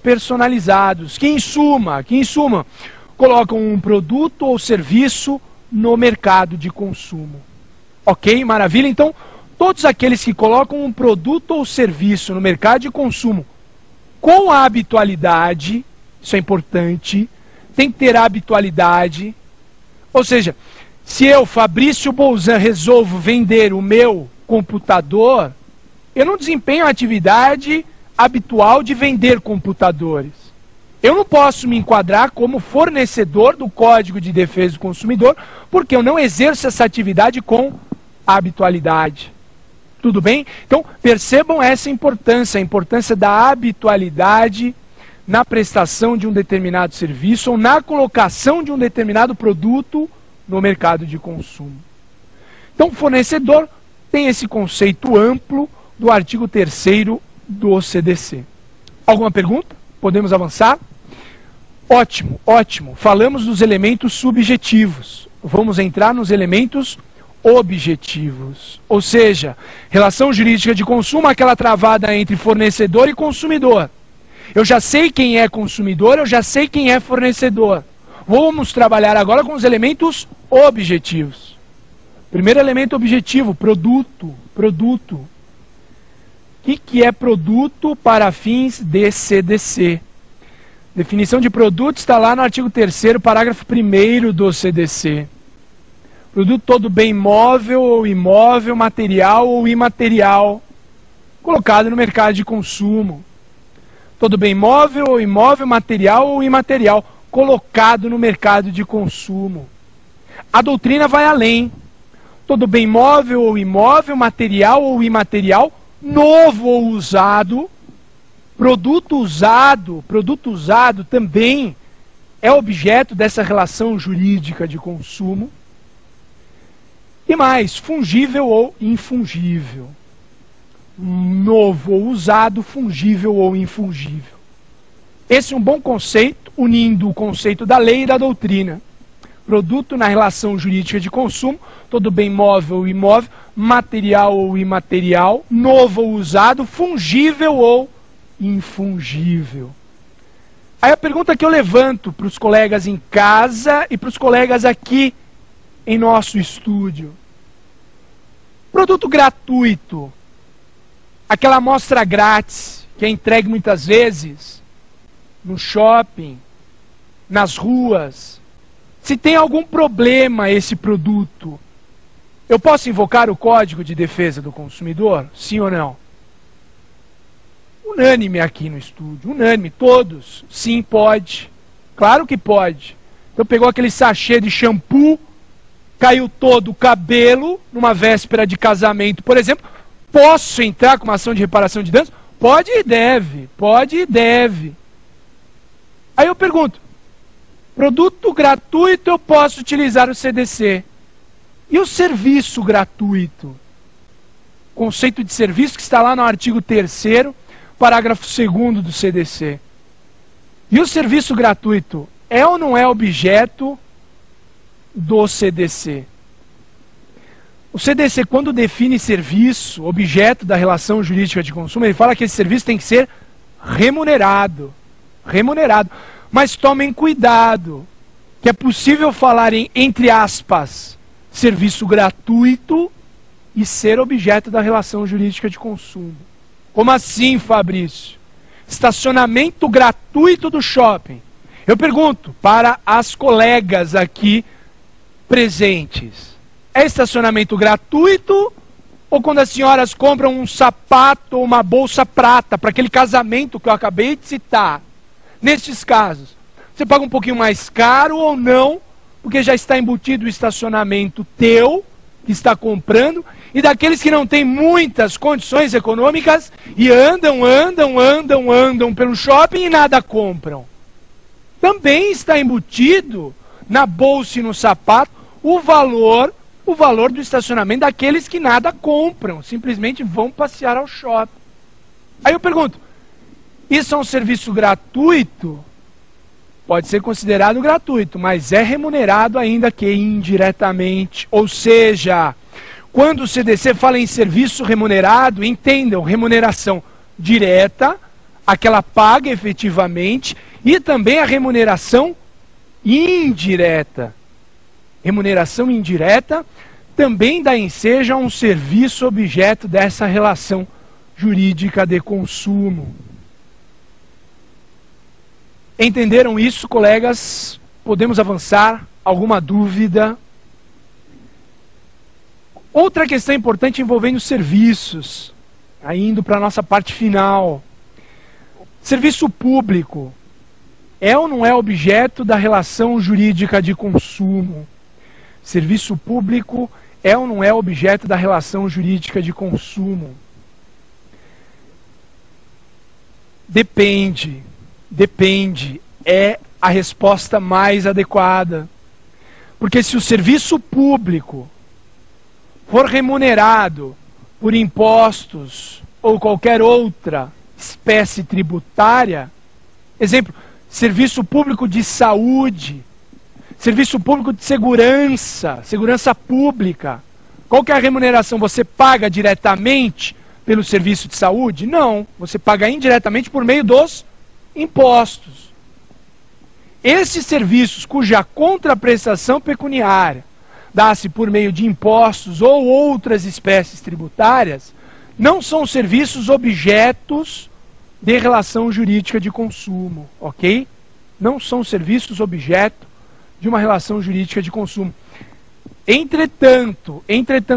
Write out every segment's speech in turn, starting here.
personalizados, que em suma, colocam um produto ou serviço no mercado de consumo. Ok? Maravilha? Então, todos aqueles que colocam um produto ou serviço no mercado de consumo com a habitualidade, isso é importante, tem que ter habitualidade, ou seja, se eu, Fabrício Bolzan, resolvo vender o meu computador, eu não desempenho a atividade habitual de vender computadores. Eu não posso me enquadrar como fornecedor do Código de Defesa do Consumidor, porque eu não exerço essa atividade com habitualidade. Tudo bem? Então, percebam essa importância, a importância da habitualidade na prestação de um determinado serviço ou na colocação de um determinado produto no mercado de consumo. Então, fornecedor tem esse conceito amplo do artigo 3º do CDC. Alguma pergunta? Podemos avançar? Ótimo, ótimo. Falamos dos elementos subjetivos. Vamos entrar nos elementos objetivos. Ou seja, relação jurídica de consumo, aquela travada entre fornecedor e consumidor. Eu já sei quem é consumidor, eu já sei quem é fornecedor. Vamos trabalhar agora com os elementos objetivos. Primeiro elemento objetivo, produto. Produto. O que é produto para fins de CDC? Definição de produto está lá no artigo 3º, parágrafo 1º do CDC. Produto todo bem móvel ou imóvel, material ou imaterial, colocado no mercado de consumo. Todo bem móvel ou imóvel, material ou imaterial, colocado no mercado de consumo. A doutrina vai além. Todo bem móvel ou imóvel, material ou imaterial, novo ou usado, produto usado também é objeto dessa relação jurídica de consumo. E mais, fungível ou infungível. Novo ou usado, fungível ou infungível. Esse é um bom conceito, unindo o conceito da lei e da doutrina. Produto na relação jurídica de consumo, todo bem móvel ou imóvel, material ou imaterial, novo ou usado, fungível ou infungível. Aí a pergunta que eu levanto para os colegas em casa e para os colegas aqui em nosso estúdio. Produto gratuito, aquela amostra grátis que é entregue muitas vezes no shopping, nas ruas. Se tem algum problema esse produto, eu posso invocar o Código de Defesa do Consumidor? Sim ou não? Unânime aqui no estúdio, unânime, todos. Sim, pode. Claro que pode. Então pegou aquele sachê de shampoo, caiu todo o cabelo, numa véspera de casamento, por exemplo. Posso entrar com uma ação de reparação de danos? Pode e deve, pode e deve. Aí eu pergunto, produto gratuito eu posso utilizar o CDC. E o serviço gratuito? Conceito de serviço que está lá no artigo 3º, parágrafo 2º do CDC. E o serviço gratuito é ou não é objeto do CDC? O CDC, quando define serviço, objeto da relação jurídica de consumo, ele fala que esse serviço tem que ser remunerado. Remunerado. Mas tomem cuidado, que é possível falar em, entre aspas, serviço gratuito e ser objeto da relação jurídica de consumo. Como assim, Fabrício? Estacionamento gratuito do shopping. Eu pergunto para as colegas aqui presentes. É estacionamento gratuito ou quando as senhoras compram um sapato ou uma bolsa prata para aquele casamento que eu acabei de citar? Nestes casos, você paga um pouquinho mais caro ou não, porque já está embutido o estacionamento teu, que está comprando, e daqueles que não têm muitas condições econômicas e andam pelo shopping e nada compram. Também está embutido na bolsa e no sapato o valor do estacionamento daqueles que nada compram, simplesmente vão passear ao shopping. Aí eu pergunto, isso é um serviço gratuito? Pode ser considerado gratuito, mas é remunerado ainda que indiretamente. Ou seja, quando o CDC fala em serviço remunerado, entendam, remuneração direta, a que ela paga efetivamente, e também a remuneração indireta. Remuneração indireta também dá ensejo a um serviço objeto dessa relação jurídica de consumo. Entenderam isso, colegas? Podemos avançar? Alguma dúvida? Outra questão importante envolvendo serviços, indo para a nossa parte final. Serviço público é ou não é objeto da relação jurídica de consumo? Serviço público é ou não é objeto da relação jurídica de consumo? Depende. Depende. É a resposta mais adequada. Porque se o serviço público for remunerado por impostos ou qualquer outra espécie tributária, exemplo, serviço público de saúde, serviço público de segurança, segurança pública, qual que é a remuneração? Você paga diretamente pelo serviço de saúde? Não, você paga indiretamente por meio dos impostos. Esses serviços cuja contraprestação pecuniária dá-se por meio de impostos ou outras espécies tributárias, não são serviços objetos de relação jurídica de consumo, ok? Não são serviços objeto de uma relação jurídica de consumo. Entretanto,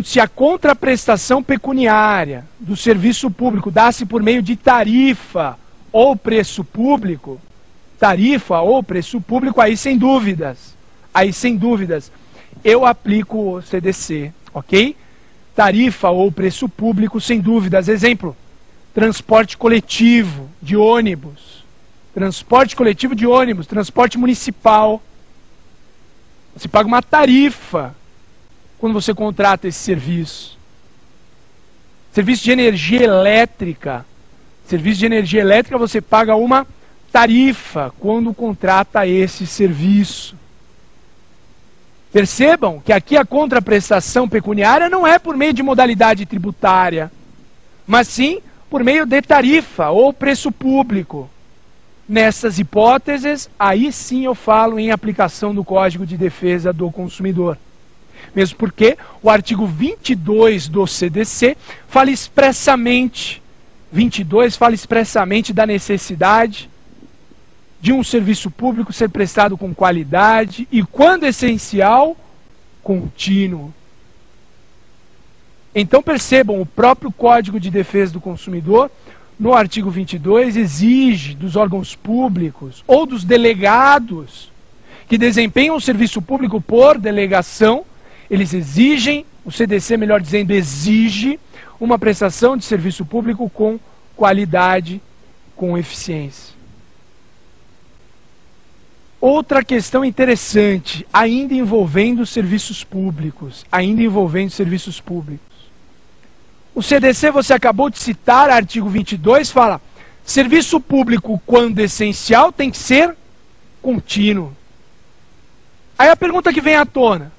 se a contraprestação pecuniária do serviço público dá-se por meio de tarifa ou preço público, aí sem dúvidas, eu aplico o CDC, ok? Tarifa ou preço público, sem dúvidas. Exemplo, transporte coletivo de ônibus, transporte municipal. Você paga uma tarifa quando você contrata esse serviço. Serviço de energia elétrica. Você paga uma tarifa quando contrata esse serviço. Percebam que aqui a contraprestação pecuniária não é por meio de modalidade tributária, mas sim por meio de tarifa ou preço público. Nessas hipóteses, aí sim eu falo em aplicação do Código de Defesa do Consumidor. Mesmo porque o artigo 22 do CDC fala expressamente, da necessidade de um serviço público ser prestado com qualidade e, quando essencial, contínuo. Então percebam, o próprio Código de Defesa do Consumidor, no artigo 22, exige dos órgãos públicos ou dos delegados que desempenham o serviço público por delegação, eles exigem, o CDC, melhor dizendo, exige uma prestação de serviço público com qualidade, com eficiência. Outra questão interessante, ainda envolvendo serviços públicos. O CDC, você acabou de citar, artigo 22, fala: serviço público, quando essencial, tem que ser contínuo. Aí a pergunta que vem à tona: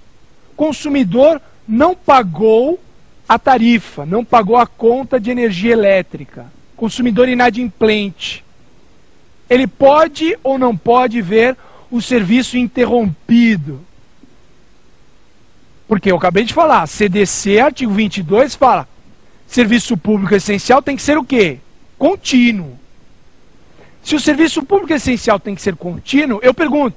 consumidor não pagou a tarifa, não pagou a conta de energia elétrica. Consumidor inadimplente. Ele pode ou não pode ver o serviço interrompido? Porque eu acabei de falar, CDC, artigo 22, fala: serviço público essencial tem que ser o quê? Contínuo. Se o serviço público essencial tem que ser contínuo, eu pergunto: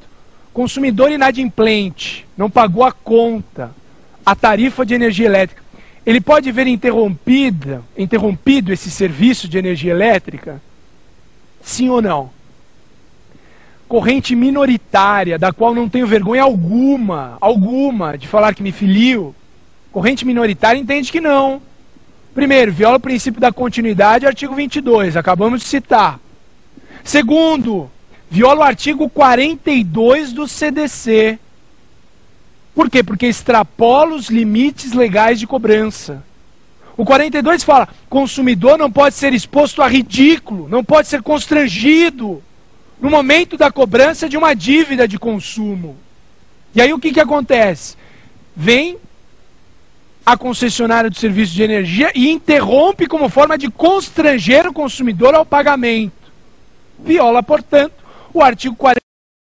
consumidor inadimplente, não pagou a conta, a tarifa de energia elétrica, ele pode ver interrompido esse serviço de energia elétrica? Sim ou não? Corrente minoritária, da qual não tenho vergonha alguma de falar que me filio, corrente minoritária entende que não. Primeiro, viola o princípio da continuidade, artigo 22, acabamos de citar. Segundo, viola o artigo 42 do CDC. Por quê? Porque extrapola os limites legais de cobrança. O 42 fala: consumidor não pode ser exposto a ridículo, não pode ser constrangido no momento da cobrança de uma dívida de consumo. E aí o que acontece? Vem a concessionária do serviço de energia e interrompe como forma de constranger o consumidor ao pagamento. viola, portanto, o artigo 40